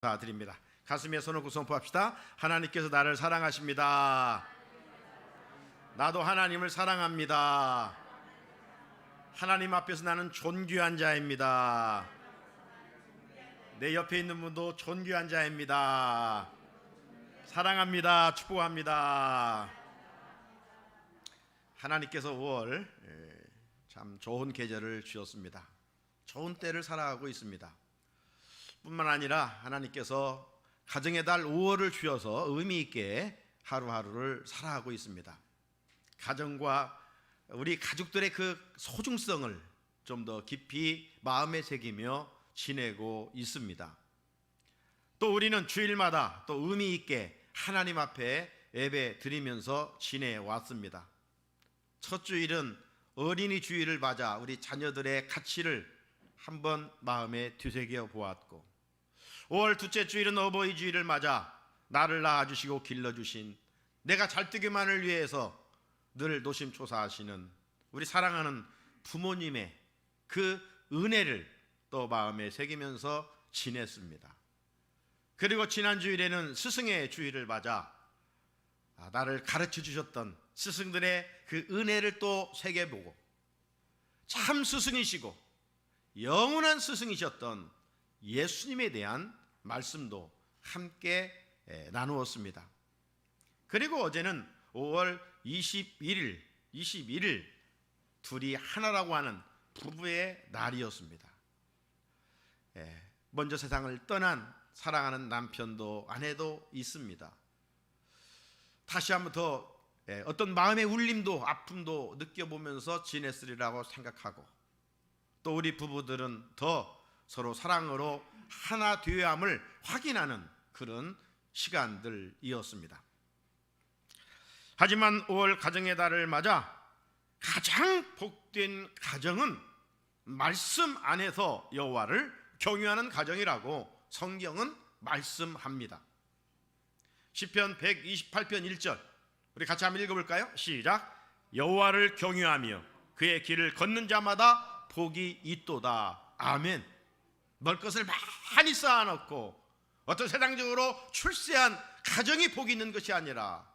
드립니다. 가슴에 손을 얹고 선포합시다. 하나님께서 나를 사랑하십니다. 나도 하나님을 사랑합니다. 하나님 앞에서 나는 존귀한 자입니다. 내 옆에 있는 분도 존귀한 자입니다. 사랑합니다. 축복합니다. 하나님께서 5월 참 좋은 계절을 주셨습니다. 좋은 때를 살아가고 있습니다. 뿐만 아니라 하나님께서 가정의 달 5월을 주셔서 의미 있게 하루하루를 살아가고 있습니다. 가정과 우리 가족들의 그 소중성을 좀 더 깊이 마음에 새기며 지내고 있습니다. 또 우리는 주일마다 또 의미 있게 하나님 앞에 예배 드리면서 지내왔습니다. 첫 주일은 어린이 주일을 맞아 우리 자녀들의 가치를 한번 마음에 되새겨 보았고, 5월 둘째 주일은 어버이 주일을 맞아 나를 낳아주시고 길러주신, 내가 잘 되기만을 위해서 늘 노심초사하시는 우리 사랑하는 부모님의 그 은혜를 또 마음에 새기면서 지냈습니다. 그리고 지난 주일에는 스승의 주일을 맞아 나를 가르쳐 주셨던 스승들의 그 은혜를 또 새겨보고, 참 스승이시고 영원한 스승이셨던 예수님에 대한 말씀도 함께 나누었습니다. 그리고 어제는 5월 21일 둘이 하나라고 하는 부부의 날이었습니다. 먼저 세상을 떠난 사랑하는 남편도 아내도 있습니다. 다시 한번 더 어떤 마음의 울림도 아픔도 느껴보면서 지냈으리라고 생각하고, 또 우리 부부들은 더 서로 사랑으로 하나 되어야 함을 확인하는 그런 시간들이었습니다. 하지만 5월 가정의 달을 맞아 가장 복된 가정은 말씀 안에서 여호와를 경유하는 가정이라고 성경은 말씀합니다. 시편 128편 1절 우리 같이 한번 읽어볼까요? 시작. 여호와를 경유하며 그의 길을 걷는 자마다 복이 있도다. 아멘. 먹을 것을 많이 쌓아놓고 어떤 세상적으로 출세한 가정이 복이 있는 것이 아니라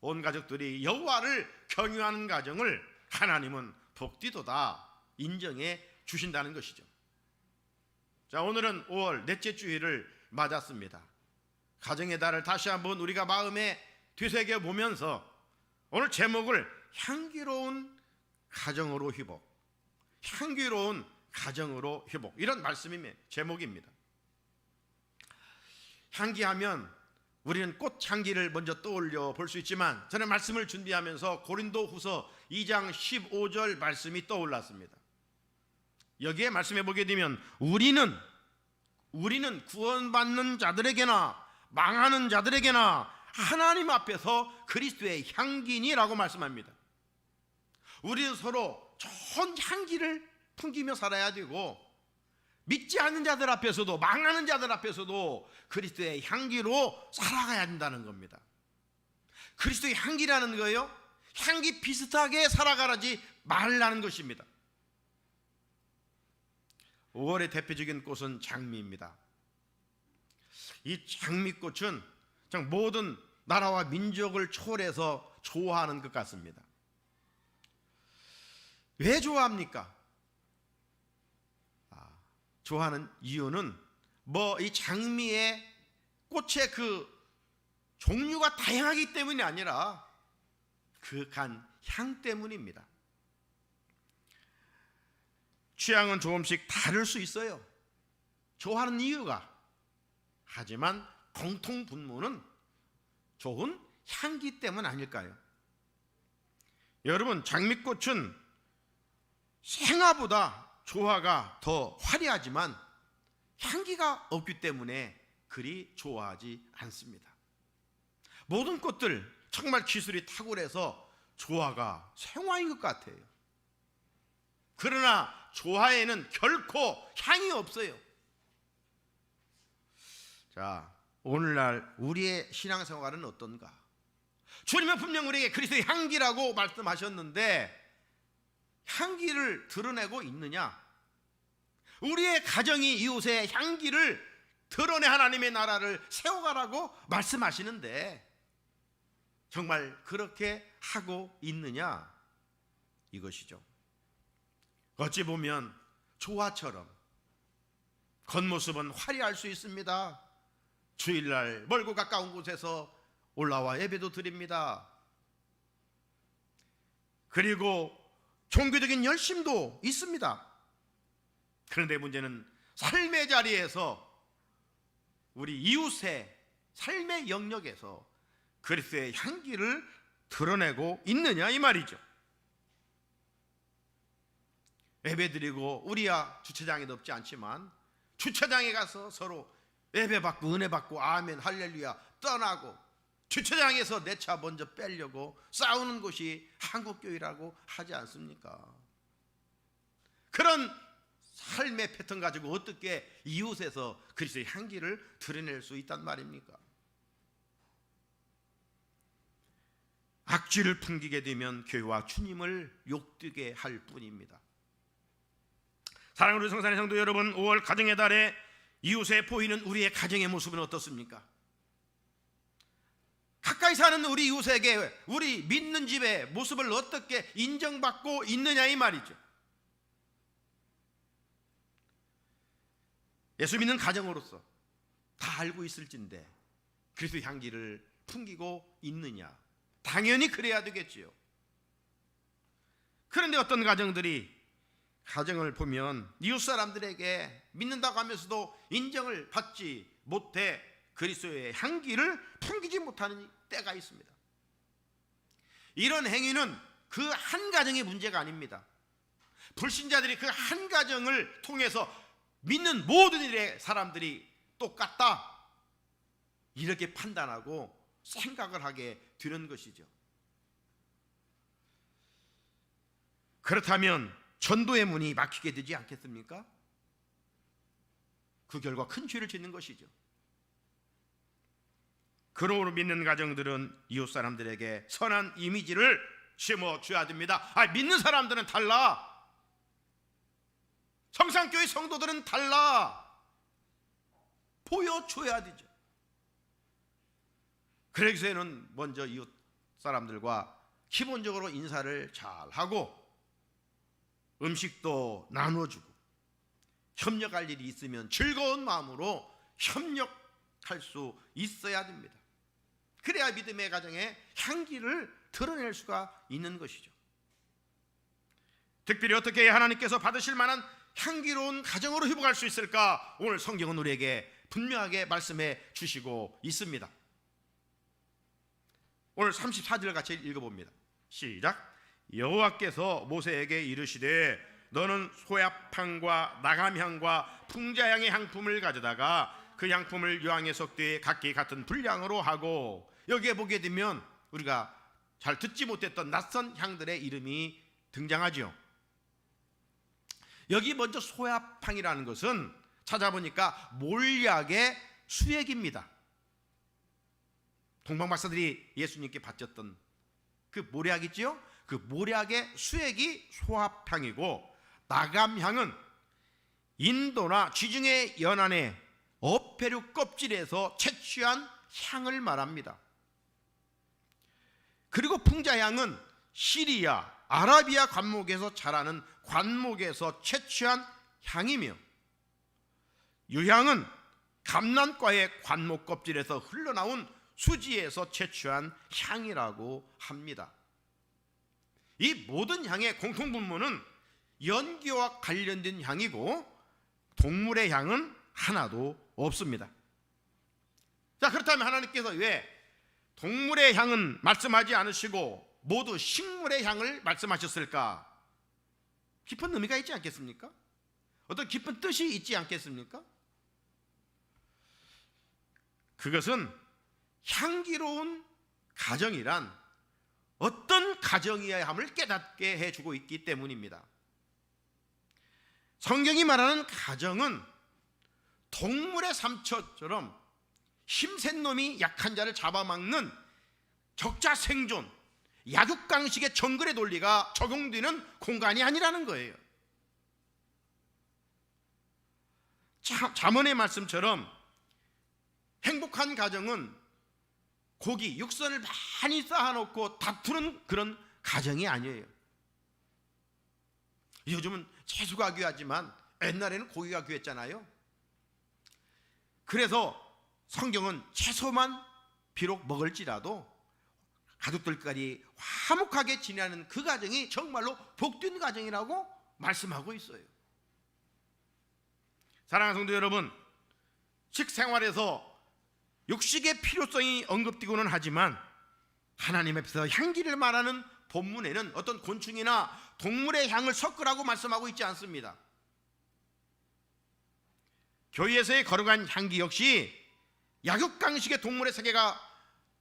온 가족들이 여호와를 경유하는 가정을 하나님은 복되도다 인정해 주신다는 것이죠. 자, 오늘은 5월 넷째 주일을 맞았습니다. 가정의 달을 다시 한번 우리가 마음에 되새겨 보면서 오늘 제목을 향기로운 가정으로 회복, 향기로운 가정으로 회복, 이런 말씀이 제목입니다. 향기하면 우리는 꽃향기를 먼저 떠올려 볼 수 있지만, 저는 말씀을 준비하면서 고린도후서 2장 15절 말씀이 떠올랐습니다. 여기에 말씀해 보게 되면 우리는 구원받는 자들에게나 망하는 자들에게나 하나님 앞에서 그리스도의 향기니라고 말씀합니다. 우리는 서로 좋은 향기를 풍기며 살아야 되고, 믿지 않는 자들 앞에서도 망하는 자들 앞에서도 그리스도의 향기로 살아가야 한다는 겁니다. 그리스도의 향기라는 거예요, 향기 비슷하게 살아가라지 말라는 것입니다. 5월의 대표적인 꽃은 장미입니다. 이 장미꽃은 모든 나라와 민족을 초월해서 좋아하는 것 같습니다. 왜 좋아합니까? 좋아하는 이유는 이 장미의 꽃의 그 종류가 다양하기 때문이 아니라 그윽한 향 때문입니다. 취향은 조금씩 다를 수 있어요, 좋아하는 이유가. 하지만 공통 분모는 좋은 향기 때문 아닐까요? 여러분, 장미꽃은 생화보다 조화가 더 화려하지만 향기가 없기 때문에 그리 좋아하지 않습니다. 모든 꽃들 정말 기술이 탁월해서 조화가 생화인 것 같아요. 그러나 조화에는 결코 향이 없어요. 자, 오늘날 우리의 신앙생활은 어떤가? 주님은 분명 우리에게 그리스도의 향기라고 말씀하셨는데 향기를 드러내고 있느냐? 우리의 가정이 이웃의 향기를 드러내 하나님의 나라를 세워가라고 말씀하시는데 정말 그렇게 하고 있느냐, 이것이죠. 어찌 보면 조화처럼 겉모습은 화려할 수 있습니다. 주일날 멀고 가까운 곳에서 올라와 예배도 드립니다. 그리고 종교적인 열심도 있습니다. 그런데 문제는 삶의 자리에서 우리 이웃의 삶의 영역에서 그리스도의 향기를 드러내고 있느냐, 이 말이죠. 예배드리고 우리야 주차장에 높지 않지만 주차장에 가서 서로 예배받고 은혜받고 아멘 할렐루야 떠나고 주차장에서 내 차 먼저 빼려고 싸우는 곳이 한국교회라고 하지 않습니까? 그런 삶의 패턴 가지고 어떻게 이웃에서 그리스도의 향기를 드러낼 수 있단 말입니까? 악취를 풍기게 되면 교회와 주님을 욕되게 할 뿐입니다. 사랑하는 성산의 성도 여러분, 5월 가정의 달에 이웃에 보이는 우리의 가정의 모습은 어떻습니까? 가까이 사는 우리 이웃에게 우리 믿는 집의 모습을 어떻게 인정받고 있느냐, 이 말이죠. 예수 믿는 가정으로서 다 알고 있을진데 그리스도의 향기를 풍기고 있느냐? 당연히 그래야 되겠지요. 그런데 어떤 가정을 보면 이웃 사람들에게 믿는다고 하면서도 인정을 받지 못해 그리스도의 향기를 풍기지 못하는 때가 있습니다. 이런 행위는 그 한 가정의 문제가 아닙니다. 불신자들이 그 한 가정을 통해서 믿는 모든 일의 사람들이 똑같다, 이렇게 판단하고 생각을 하게 되는 것이죠. 그렇다면 전도의 문이 막히게 되지 않겠습니까? 그 결과 큰 죄를 짓는 것이죠. 그러므로 믿는 가정들은 이웃 사람들에게 선한 이미지를 심어줘야 됩니다. 믿는 사람들은 달라, 성산교회 성도들은 달라, 보여줘야 되죠. 그러기 위해서는 먼저 이웃 사람들과 기본적으로 인사를 잘하고 음식도 나눠주고 협력할 일이 있으면 즐거운 마음으로 협력할 수 있어야 됩니다. 그래야 믿음의 가정에 향기를 드러낼 수가 있는 것이죠. 특별히 어떻게 해야 하나님께서 받으실 만한 향기로운 가정으로 회복할 수 있을까? 오늘 성경은 우리에게 분명하게 말씀해 주시고 있습니다. 오늘 34절 같이 읽어봅니다. 시작. 여호와께서 모세에게 이르시되 너는 소야향과 나감향과 풍자향의 향품을 가져다가 그 향품을 유황에 섞되 각기 같은 분량으로 하고, 여기에 보게 되면 우리가 잘 듣지 못했던 낯선 향들의 이름이 등장하죠. 여기 먼저 소야향이라는 것은 찾아보니까 몰약의 수액입니다. 동방박사들이 예수님께 바쳤던 그 모략이지요. 그 모략의 수액이 소합향이고, 나감향은 인도나 지중해 연안의 어패류 껍질에서 채취한 향을 말합니다. 그리고 풍자향은 시리아, 아라비아 관목에서 자라는 관목에서 채취한 향이며, 유향은 감난과의 관목 껍질에서 흘러나온 수지에서 채취한 향이라고 합니다. 이 모든 향의 공통분모는 연기와 관련된 향이고 동물의 향은 하나도 없습니다. 자, 그렇다면 하나님께서 왜 동물의 향은 말씀하지 않으시고 모두 식물의 향을 말씀하셨을까? 깊은 의미가 있지 않겠습니까? 어떤 깊은 뜻이 있지 않겠습니까? 그것은 향기로운 가정이란 어떤 가정이어야 함을 깨닫게 해주고 있기 때문입니다. 성경이 말하는 가정은 동물의 삼처처럼 힘센 놈이 약한 자를 잡아먹는 적자생존, 약육강식의 정글의 논리가 적용되는 공간이 아니라는 거예요. 잠언의 말씀처럼 행복한 가정은 고기, 육선을 많이 쌓아놓고 다투는 그런 가정이 아니에요. 요즘은 채소가 귀하지만 옛날에는 고기가 귀했잖아요. 그래서 성경은 채소만 비록 먹을지라도 가족들끼리 화목하게 지내는 그 가정이 정말로 복된 가정이라고 말씀하고 있어요. 사랑하는 성도 여러분, 식생활에서 육식의 필요성이 언급되고는 하지만 하나님 앞에서 향기를 말하는 본문에는 어떤 곤충이나 동물의 향을 섞으라고 말씀하고 있지 않습니다. 교회에서의 거룩한 향기 역시 약육강식의 동물의 세계가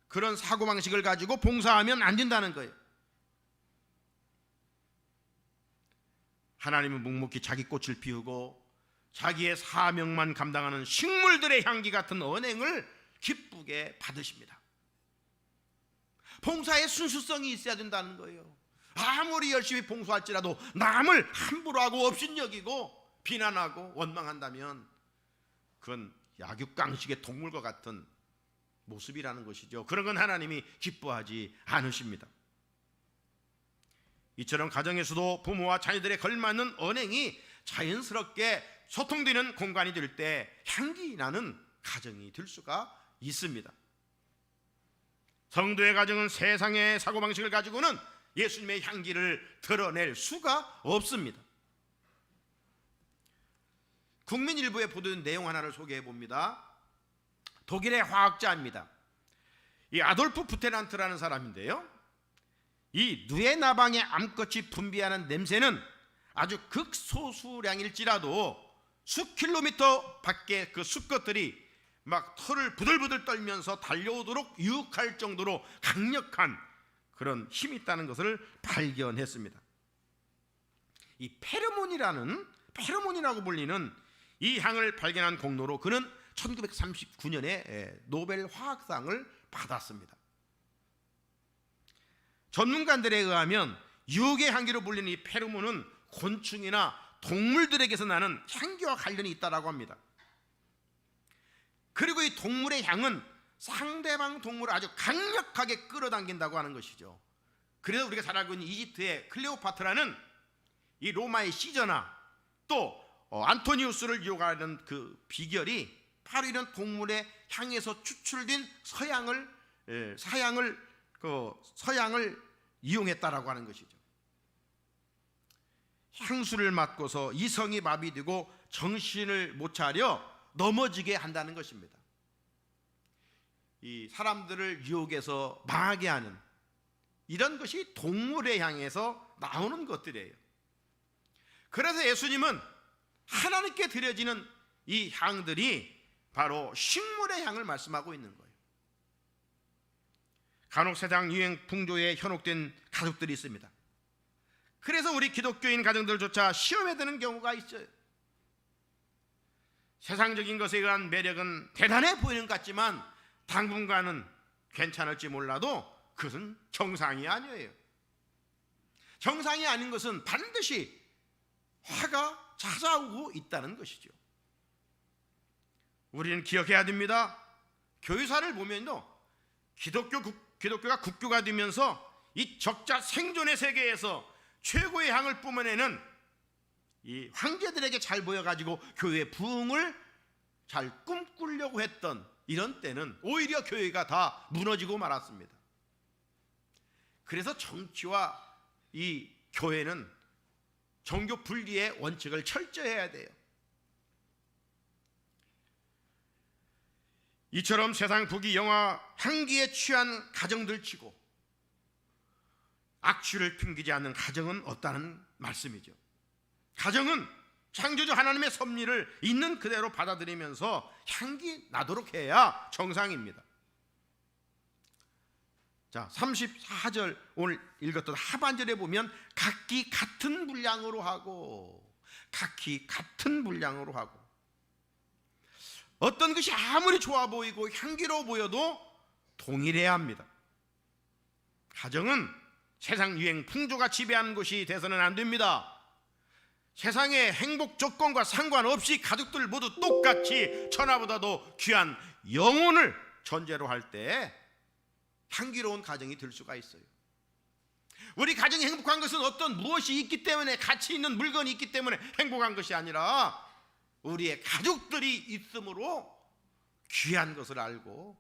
그런 사고방식을 가지고 봉사하면 안 된다는 거예요. 하나님은 묵묵히 자기 꽃을 피우고 자기의 사명만 감당하는 식물들의 향기 같은 언행을 기쁘게 받으십니다. 봉사의 순수성이 있어야 된다는 거예요. 아무리 열심히 봉사할지라도 남을 함부로 하고 업신여기고 비난하고 원망한다면 그건 약육강식의 동물과 같은 모습이라는 것이죠. 그런 건 하나님이 기뻐하지 않으십니다. 이처럼 가정에서도 부모와 자녀들의 걸맞는 언행이 자연스럽게 소통되는 공간이 될 때 향기 나는 가정이 될 수가 있습니다. 성도의 가정은 세상의 사고방식을 가지고는 예수님의 향기를 드러낼 수가 없습니다. 국민일보에 보도된 내용 하나를 소개해 봅니다. 독일의 화학자입니다. 이 아돌프 부테란트라는 사람인데요, 이 누에나방의 암컷이 분비하는 냄새는 아주 극소수량일지라도 수킬로미터 밖에 그 수컷들이 막 털을 부들부들 떨면서 달려오도록 유혹할 정도로 강력한 그런 힘이 있다는 것을 발견했습니다. 이 페로몬이라고 불리는 이 향을 발견한 공로로 그는 1939년에 노벨 화학상을 받았습니다. 전문가들에 의하면 유혹의 향기로 불리는 이 페로몬은 곤충이나 동물들에게서 나는 향기와 관련이 있다고 합니다. 그리고 이 동물의 향은 상대방 동물을 아주 강력하게 끌어당긴다고 하는 것이죠. 그래서 우리가 잘 알고 있는 이집트의 클레오파트라는 이 로마의 시저나 또 안토니우스를 유혹하는 그 비결이 바로 이런 동물의 향에서 추출된 서양을 이용했다라고 하는 것이죠. 향수를 맡고서 이성이 마비되고 정신을 못 차려 넘어지게 한다는 것입니다. 이 사람들을 유혹해서 망하게 하는 이런 것이 동물의 향에서 나오는 것들이에요. 그래서 예수님은 하나님께 드려지는 이 향들이 바로 식물의 향을 말씀하고 있는 거예요. 간혹 세상 유행 풍조에 현혹된 가족들이 있습니다. 그래서 우리 기독교인 가정들조차 시험에 드는 경우가 있어요. 세상적인 것에 의한 매력은 대단해 보이는 것 같지만 당분간은 괜찮을지 몰라도 그것은 정상이 아니에요. 정상이 아닌 것은 반드시 화가 찾아오고 있다는 것이죠. 우리는 기억해야 됩니다. 교회사를 보면요, 기독교가 국교가 되면서 이 적자 생존의 세계에서 최고의 향을 뿜어내는 이 황제들에게 잘 보여가지고 교회의 부흥을 잘 꿈꾸려고 했던 이런 때는 오히려 교회가 다 무너지고 말았습니다. 그래서 정치와 이 교회는 종교 분리의 원칙을 철저히 해야 돼요. 이처럼 세상 부귀 영화 향기에 취한 가정들 치고 악취를 풍기지 않는 가정은 없다는 말씀이죠. 가정은 창조주 하나님의 섭리를 있는 그대로 받아들이면서 향기 나도록 해야 정상입니다. 자, 34절 오늘 읽었던 하반절에 보면 각기 같은 분량으로 하고 어떤 것이 아무리 좋아 보이고 향기로워 보여도 동일해야 합니다. 가정은 세상 유행 풍조가 지배하는 곳이 돼서는 안 됩니다. 세상의 행복 조건과 상관없이 가족들 모두 똑같이 천하보다도 귀한 영혼을 전제로 할 때 향기로운 가정이 될 수가 있어요. 우리 가정이 행복한 것은 어떤 무엇이 있기 때문에, 가치 있는 물건이 있기 때문에 행복한 것이 아니라 우리의 가족들이 있으므로 귀한 것을 알고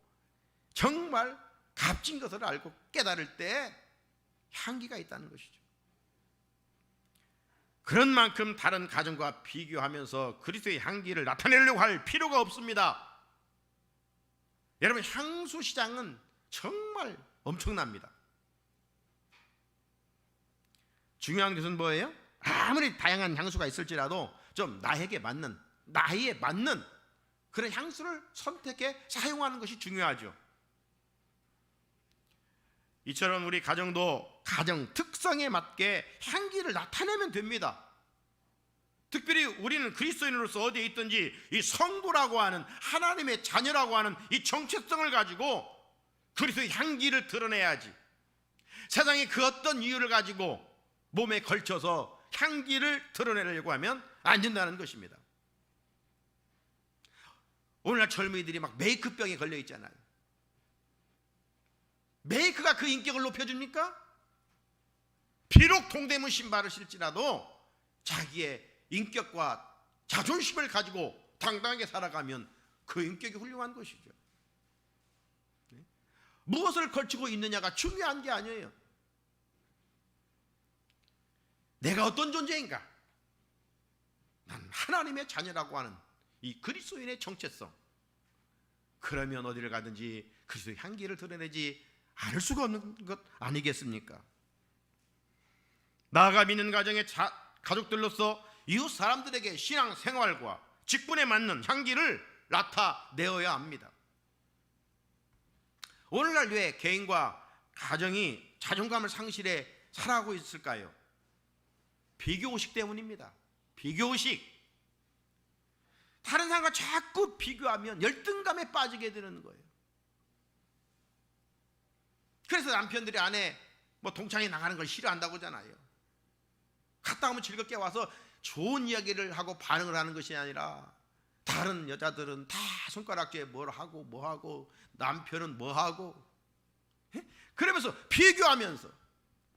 정말 값진 것을 알고 깨달을 때 향기가 있다는 것이죠. 그런 만큼 다른 가정과 비교하면서 그리스도의 향기를 나타내려고 할 필요가 없습니다. 여러분, 향수 시장은 정말 엄청납니다. 중요한 것은 뭐예요? 아무리 다양한 향수가 있을지라도 좀 나에게 맞는, 나이에 맞는 그런 향수를 선택해 사용하는 것이 중요하죠. 이처럼 우리 가정도 가정 특성에 맞게 향기를 나타내면 됩니다. 특별히 우리는 그리스도인으로서 어디에 있든지 이 성도라고 하는, 하나님의 자녀라고 하는 이 정체성을 가지고 그리스도의 향기를 드러내야지. 세상이 그 어떤 이유를 가지고 몸에 걸쳐서 향기를 드러내려고 하면 안 된다는 것입니다. 오늘날 젊은이들이 막 메이크병에 걸려 있잖아요. 메이크가 그 인격을 높여줍니까? 비록 동대문 신발을 신을지라도 자기의 인격과 자존심을 가지고 당당하게 살아가면 그 인격이 훌륭한 것이죠. 무엇을 걸치고 있느냐가 중요한 게 아니에요. 내가 어떤 존재인가? 난 하나님의 자녀라고 하는 이 그리스도인의 정체성. 그러면 어디를 가든지 그리스도의 향기를 드러내지 않을 수가 없는 것 아니겠습니까? 나아가 믿는 가정의 가족들로서 이웃 사람들에게 신앙생활과 직분에 맞는 향기를 나타내어야 합니다. 오늘날 왜 개인과 가정이 자존감을 상실해 살아가고 있을까요? 비교의식 때문입니다. 비교의식. 다른 사람과 자꾸 비교하면 열등감에 빠지게 되는 거예요. 그래서 남편들이 아내 동창회 나가는 걸 싫어한다고 하잖아요. 갔다 오면 즐겁게 와서 좋은 이야기를 하고 반응을 하는 것이 아니라 다른 여자들은 다 손가락질에 뭘 하고 뭐 하고 남편은 뭐 하고, 그러면서 비교하면서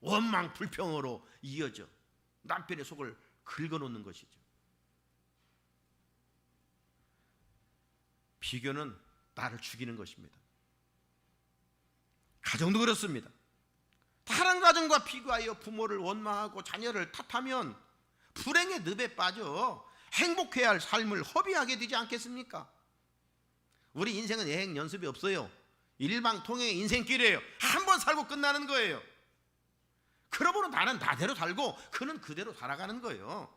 원망 불평으로 이어져 남편의 속을 긁어놓는 것이죠. 비교는 나를 죽이는 것입니다. 가정도 그렇습니다. 다른 가정과 비교하여 부모를 원망하고 자녀를 탓하면 불행의 늪에 빠져 행복해야 할 삶을 허비하게 되지 않겠습니까? 우리 인생은 여행 연습이 없어요. 일방통행의 인생길이에요. 한 번 살고 끝나는 거예요. 그러므로 나는 나대로 살고 그는 그대로 살아가는 거예요.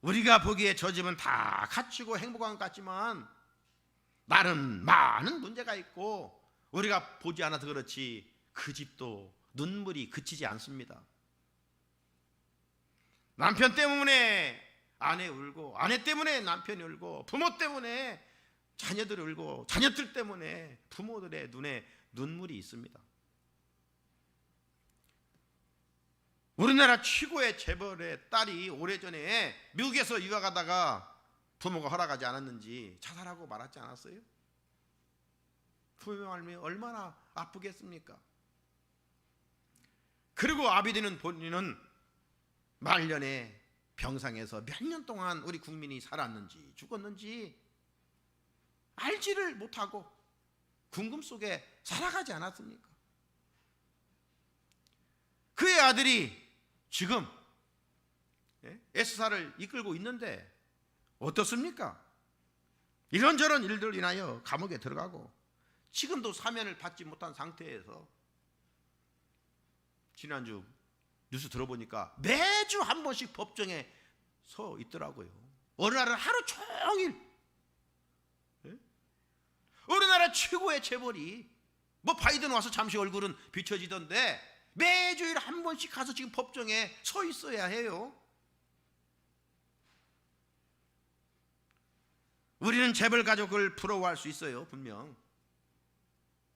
우리가 보기에 저 집은 다 갖추고 행복한 것 같지만 나는 많은 문제가 있고 우리가 보지 않아서 그렇지 그 집도 눈물이 그치지 않습니다. 남편 때문에 아내 울고, 아내 때문에 남편이 울고, 부모 때문에 자녀들이 울고, 자녀들 때문에 부모들의 눈에 눈물이 있습니다. 우리나라 최고의 재벌의 딸이 오래전에 미국에서 유학하다가 부모가 허락하지 않았는지 자살하고 말았지 않았어요? 부모의 말면 얼마나 아프겠습니까? 그리고 아비디는 본인은 말년에 병상에서 몇 년 동안 우리 국민이 살았는지 죽었는지 알지를 못하고 궁금 속에 살아가지 않았습니까? 그의 아들이 지금 S사를 이끌고 있는데 어떻습니까? 이런저런 일들로 인하여 감옥에 들어가고 지금도 사면을 받지 못한 상태에서 지난주 뉴스 들어보니까 매주 한 번씩 법정에 서 있더라고요. 어느 날은 하루 종일. 우리나라 최고의 재벌이 바이든 와서 잠시 얼굴은 비춰지던데 매주일 한 번씩 가서 지금 법정에 서 있어야 해요. 우리는 재벌 가족을 부러워할 수 있어요, 분명.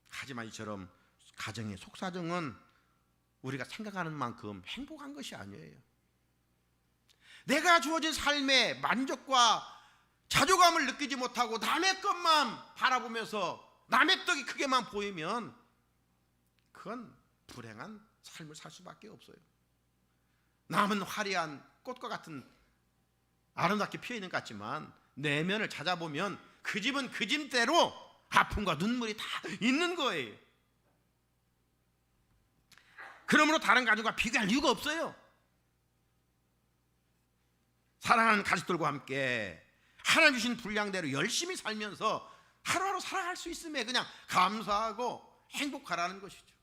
하지만 이처럼 가정의 속사정은 우리가 생각하는 만큼 행복한 것이 아니에요. 내가 주어진 삶의 만족과 자존감을 느끼지 못하고 남의 것만 바라보면서 남의 떡이 크게만 보이면 그건 불행한 삶을 살 수밖에 없어요. 남은 화려한 꽃과 같은 아름답게 피어있는 것 같지만 내면을 찾아보면 그 집은 그 집대로 아픔과 눈물이 다 있는 거예요. 그러므로 다른 가족과 비교할 이유가 없어요. 사랑하는 가족들과 함께 하나님 주신 분량대로 열심히 살면서 하루하루 살아갈 수 있음에 그냥 감사하고 행복하라는 것이죠.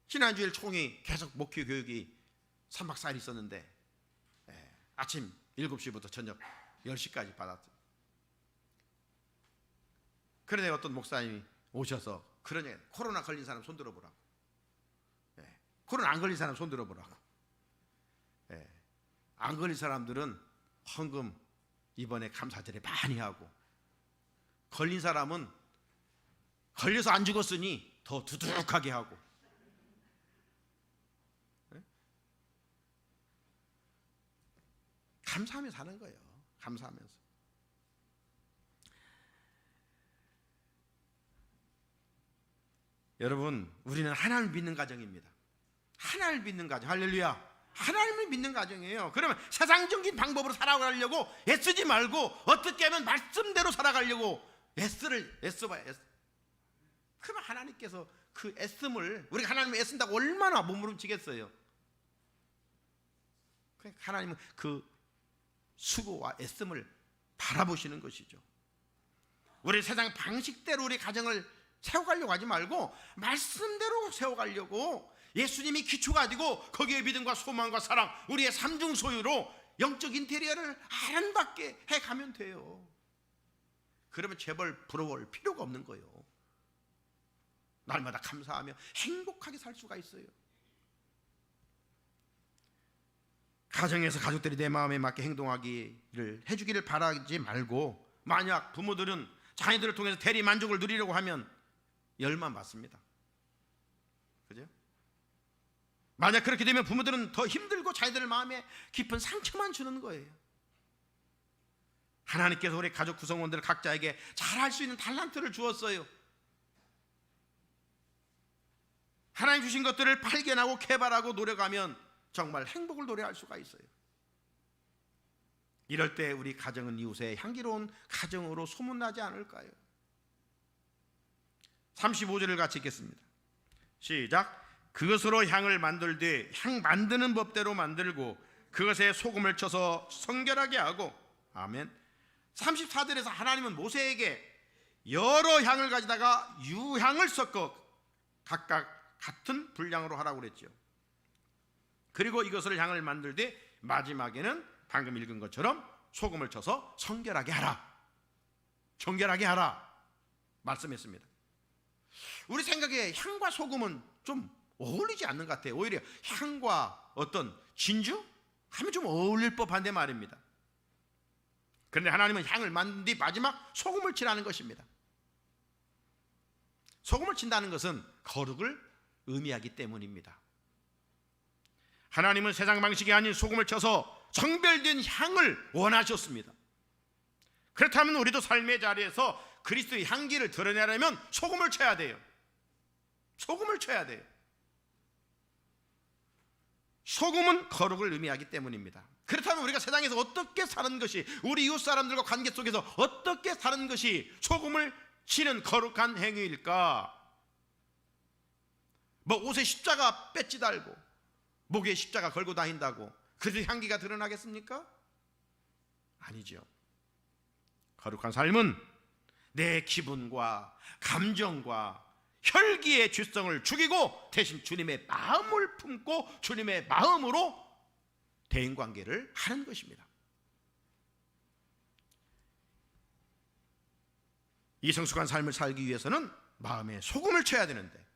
지난주일 총이 계속 목회 교육이 3박 4일 있었는데 아침 7시부터 저녁 10시까지 받았어요. 그런데 어떤 목사님이 오셔서 그러냐, 코로나 걸린 사람 손 들어보라고, 코로나 안 걸린 사람 손 들어보라고. 안 걸린 사람들은 헌금 이번에 감사절에 많이 하고, 걸린 사람은 걸려서 안 죽었으니 더 두둑하게 하고. 감사하며 사는 거예요. 감사하면서. 여러분, 우리는 하나님을 믿는 가정입니다. 하나님을 믿는 가정. 할렐루야. 하나님을 믿는 가정이에요. 그러면 세상적인 방법으로 살아가려고 애쓰지 말고 어떻게 하면 말씀대로 살아가려고 애써봐요. 그러면 하나님께서 그 애씀을, 우리가 하나님을 애쓴다고 얼마나 몸부림치겠어요. 하나님은 그 수고와 애씀을 바라보시는 것이죠. 우리 세상 방식대로 우리 가정을 세워가려고 하지 말고 말씀대로 세워가려고, 예수님이 기초가 되고 거기에 믿음과 소망과 사랑, 우리의 삼중 소유로 영적 인테리어를 아름답게 해가면 돼요. 그러면 재벌 부러울 필요가 없는 거예요. 날마다 감사하며 행복하게 살 수가 있어요. 가정에서 가족들이 내 마음에 맞게 행동하기를 해주기를 바라지 말고, 만약 부모들은 자녀들을 통해서 대리 만족을 누리려고 하면 열만 받습니다. 그죠? 만약 그렇게 되면 부모들은 더 힘들고 자녀들 마음에 깊은 상처만 주는 거예요. 하나님께서 우리 가족 구성원들 각자에게 잘할 수 있는 달란트를 주었어요. 하나님 주신 것들을 발견하고 개발하고 노력하면 정말 행복을 노래할 수가 있어요. 이럴 때 우리 가정은 이웃의 향기로운 가정으로 소문나지 않을까요? 35절을 같이 읽겠습니다. 시작. 그것으로 향을 만들되 향 만드는 법대로 만들고 그것에 소금을 쳐서 성결하게 하고. 아멘. 34절에서 하나님은 모세에게 여러 향을 가지다가 유향을 섞어 각각 같은 분량으로 하라고 그랬죠. 그리고 이것을 향을 만들되 마지막에는 방금 읽은 것처럼 소금을 쳐서 성결하게 하라, 정결하게 하라 말씀했습니다. 우리 생각에 향과 소금은 좀 어울리지 않는 것 같아요. 오히려 향과 어떤 진주 하면 좀 어울릴 법한데 말입니다. 그런데 하나님은 향을 만든 뒤 마지막 소금을 치라는 것입니다. 소금을 친다는 것은 거룩을 의미하기 때문입니다. 하나님은 세상 방식이 아닌 소금을 쳐서 성별된 향을 원하셨습니다. 그렇다면 우리도 삶의 자리에서 그리스도의 향기를 드러내려면 소금을 쳐야 돼요. 소금을 쳐야 돼요. 소금은 거룩을 의미하기 때문입니다. 그렇다면 우리가 세상에서 어떻게 사는 것이, 우리 이웃 사람들과 관계 속에서 어떻게 사는 것이 소금을 치는 거룩한 행위일까? 뭐 옷에 십자가 배지 달고 목에 십자가 걸고 다닌다고 그래서 향기가 드러나겠습니까? 아니죠. 거룩한 삶은 내 기분과 감정과 혈기의 죄성을 죽이고 대신 주님의 마음을 품고 주님의 마음으로 대인관계를 하는 것입니다. 이 성숙한 삶을 살기 위해서는 마음에 소금을 쳐야 되는데,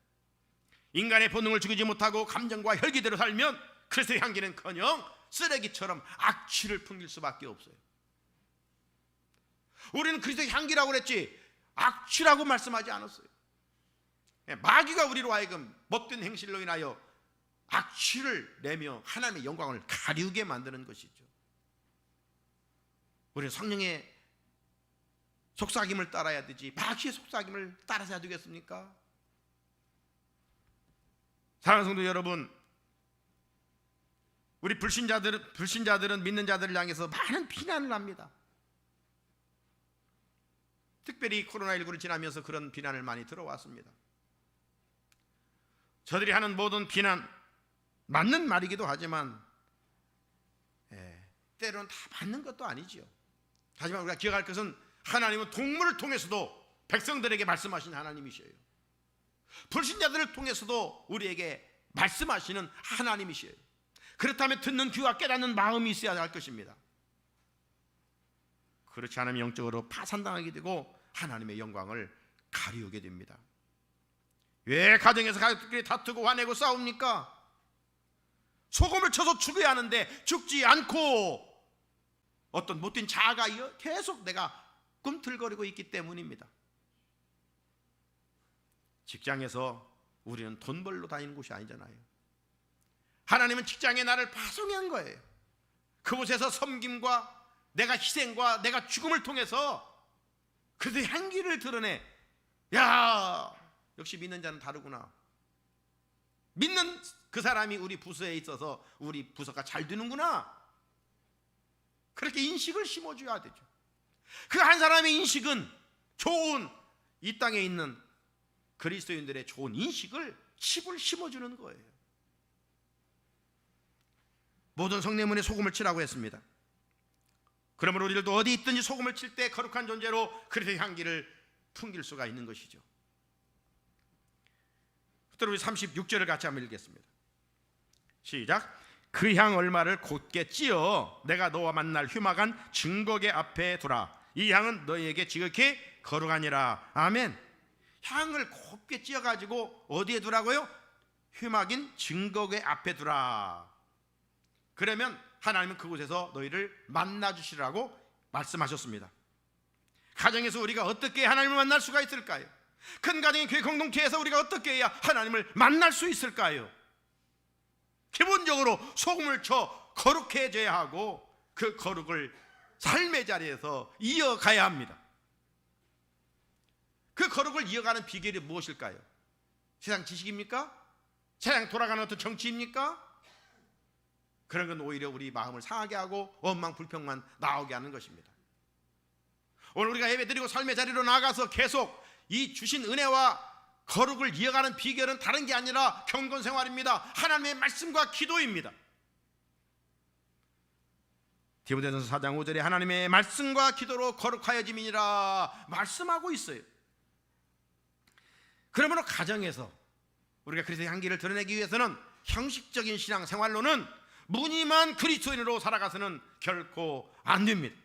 인간의 본능을 죽이지 못하고 감정과 혈기대로 살면 그리스도의 향기는커녕 쓰레기처럼 악취를 풍길 수밖에 없어요. 우리는 그리스도의 향기라고 그랬지 악취라고 말씀하지 않았어요. 마귀가 우리로 하여금 못된 행실로 인하여 악취를 내며 하나님의 영광을 가리우게 만드는 것이죠. 우리는 성령의 속삭임을 따라야 되지 마귀의 속삭임을 따라서 해야 되겠습니까? 사랑하는 성도 여러분, 우리 불신자들은 믿는 자들을 향해서 많은 비난을 합니다. 특별히 코로나19를 지나면서 그런 비난을 많이 들어왔습니다. 저들이 하는 모든 비난 맞는 말이기도 하지만 때로는 다 맞는 것도 아니지요. 하지만 우리가 기억할 것은 하나님은 동물을 통해서도 백성들에게 말씀하신 하나님이셔요. 불신자들을 통해서도 우리에게 말씀하시는 하나님이셔요. 그렇다면 듣는 귀와 깨닫는 마음이 있어야 할 것입니다. 그렇지 않으면 영적으로 파산당하게 되고 하나님의 영광을 가리우게 됩니다. 왜 가정에서 가족들끼리 다투고 화내고 싸웁니까? 소금을 쳐서 죽여야 하는데 죽지 않고 어떤 못된 자아가 계속 내가 꿈틀거리고 있기 때문입니다. 직장에서 우리는 돈 벌러 다니는 곳이 아니잖아요. 하나님은 직장에 나를 파송한 거예요. 그곳에서 섬김과 내가 희생과 내가 죽음을 통해서 그들의 향기를 드러내. 야, 역시 믿는 자는 다르구나. 믿는 그 사람이 우리 부서에 있어서 우리 부서가 잘 되는구나. 그렇게 인식을 심어줘야 되죠. 그 한 사람의 인식은 좋은, 이 땅에 있는 그리스도인들의 좋은 인식을 칩을 심어주는 거예요. 모든 성내문에 소금을 치라고 했습니다. 그러므로 우리들도 어디 있든지 소금을 칠 때 거룩한 존재로 그리스도의 향기를 풍길 수가 있는 것이죠. 그때 우리 36절을 같이 한번 읽겠습니다. 시작. 그 향 얼마를 곧게 찌어 내가 너와 만날 휴막한 증거계 앞에 두라. 이 향은 너희에게 지극히 거룩하니라. 아멘. 향을 곱게 찌어가지고 어디에 두라고요? 휴막인 증거계 앞에 두라. 그러면 하나님은 그곳에서 너희를 만나주시라고 말씀하셨습니다. 가정에서 우리가 어떻게 하나님을 만날 수가 있을까요? 큰 가정의 교회 공동체에서 우리가 어떻게 해야 하나님을 만날 수 있을까요? 기본적으로 소금을 쳐 거룩해져야 하고 그 거룩을 삶의 자리에서 이어가야 합니다. 그 거룩을 이어가는 비결이 무엇일까요? 세상 지식입니까? 세상 돌아가는 어떤 정치입니까? 그런 건 오히려 우리 마음을 상하게 하고 원망 불평만 나오게 하는 것입니다. 오늘 우리가 예배드리고 삶의 자리로 나아가서 계속 이 주신 은혜와 거룩을 이어가는 비결은 다른 게 아니라 경건생활입니다. 하나님의 말씀과 기도입니다. 디모데전서 4장 5절에 하나님의 말씀과 기도로 거룩하여짐이니라 말씀하고 있어요. 그러므로 가정에서 우리가 그리스도의 향기를 드러내기 위해서는 형식적인 신앙생활로는 무늬만 그리스도인으로 살아가서는 결코 안 됩니다.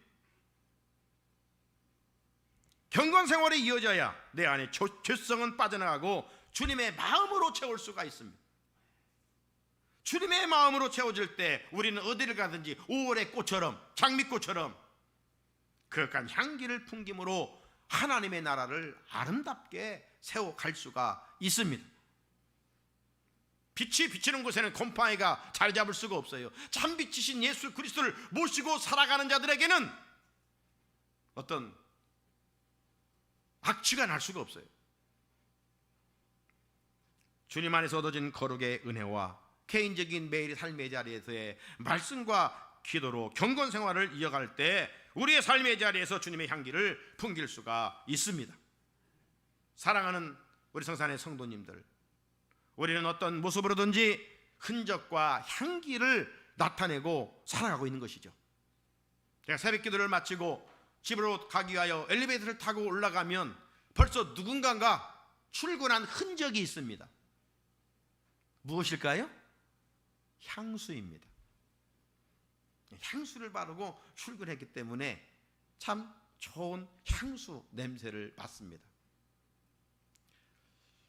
경건생활이 이어져야 내 안에 죄성은 빠져나가고 주님의 마음으로 채울 수가 있습니다. 주님의 마음으로 채워질 때 우리는 어디를 가든지 5월의 꽃처럼 장미꽃처럼 그윽한 향기를 풍김으로 하나님의 나라를 아름답게 세워갈 수가 있습니다. 빛이 비치는 곳에는 곰팡이가 자리 잡을 수가 없어요. 참 빛이신 예수 그리스도를 모시고 살아가는 자들에게는 어떤 악취가 날 수가 없어요. 주님 안에서 얻어진 거룩의 은혜와 개인적인 매일 삶의 자리에서의 말씀과 기도로 경건 생활을 이어갈 때 우리의 삶의 자리에서 주님의 향기를 풍길 수가 있습니다. 사랑하는 우리 성산의 성도님들, 우리는 어떤 모습으로든지 흔적과 향기를 나타내고 살아가고 있는 것이죠. 제가 새벽 기도를 마치고 집으로 가기 위하여 엘리베이터를 타고 올라가면 벌써 누군가가 출근한 흔적이 있습니다. 무엇일까요? 향수입니다. 향수를 바르고 출근했기 때문에 참 좋은 향수 냄새를 맡습니다.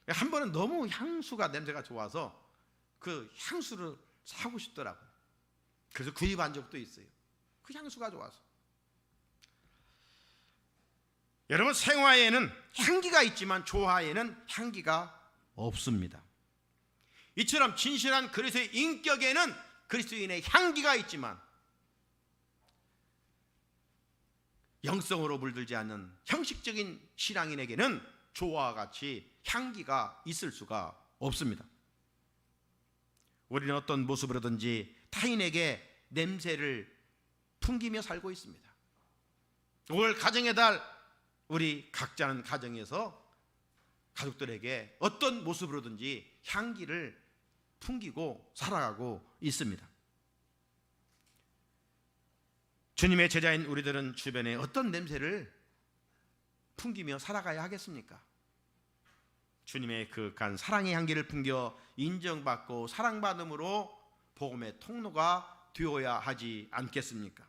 한 번은 너무 향수가 냄새가 좋아서 그 향수를 사고 싶더라고요. 그래서 구입한 적도 있어요. 그 향수가 좋아서. 여러분, 생화에는 향기가 있지만 조화에는 향기가 없습니다. 이처럼 진실한 그리스도의 인격에는 그리스도인의 향기가 있지만 영성으로 물들지 않는 형식적인 신앙인에게는 조화와 같이 향기가 있을 수가 없습니다. 우리는 어떤 모습으로든지 타인에게 냄새를 풍기며 살고 있습니다. 올 가정의 달, 우리 각자는 가정에서 가족들에게 어떤 모습으로든지 향기를 풍기고 살아가고 있습니다. 주님의 제자인 우리들은 주변에 어떤 냄새를 풍기며 살아가야 하겠습니까? 주님의 그윽한 사랑의 향기를 풍겨 인정받고 사랑받음으로 복음의 통로가 되어야 하지 않겠습니까?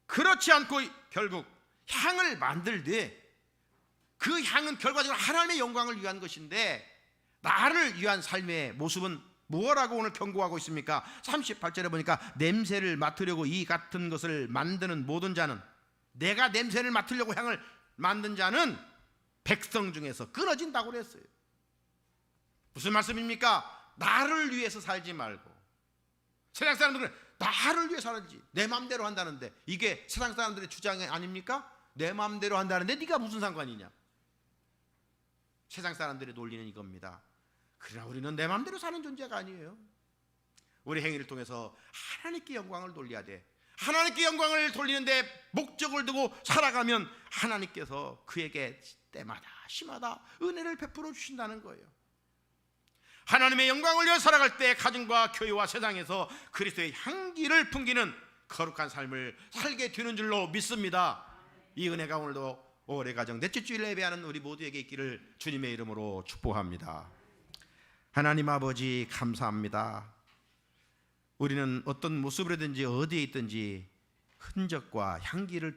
그렇지 않고 결국 향을 만들되 그 향은 결과적으로 하나님의 영광을 위한 것인데 나를 위한 삶의 모습은 무엇라고 오늘 경고하고 있습니까? 38절에 보니까 냄새를 맡으려고 이 같은 것을 만드는 모든 자는, 내가 냄새를 맡으려고 향을 만든 자는 백성 중에서 끊어진다고 그랬어요. 무슨 말씀입니까? 나를 위해서 살지 말고, 세상 사람들은 나를 위해 살지 내 마음대로 한다는데, 이게 세상 사람들의 주장이 아닙니까? 내 마음대로 한다는데 네가 무슨 상관이냐? 세상 사람들의 논리는 이겁니다. 그러나 우리는 내 마음대로 사는 존재가 아니에요. 우리 행위를 통해서 하나님께 영광을 돌려야 돼. 하나님께 영광을 돌리는데 목적을 두고 살아가면 하나님께서 그에게 때마다 시마다 은혜를 베풀어 주신다는 거예요. 하나님의 영광을 위해 살아갈 때 가정과 교회와 세상에서 그리스도의 향기를 풍기는 거룩한 삶을 살게 되는 줄로 믿습니다. 이 은혜가 오늘도 올해 가정 넷째 주일 예배하는 우리 모두에게 있기를 주님의 이름으로 축복합니다. 하나님 아버지 감사합니다. 우리는 어떤 모습이든지 어디에 있든지 흔적과 향기를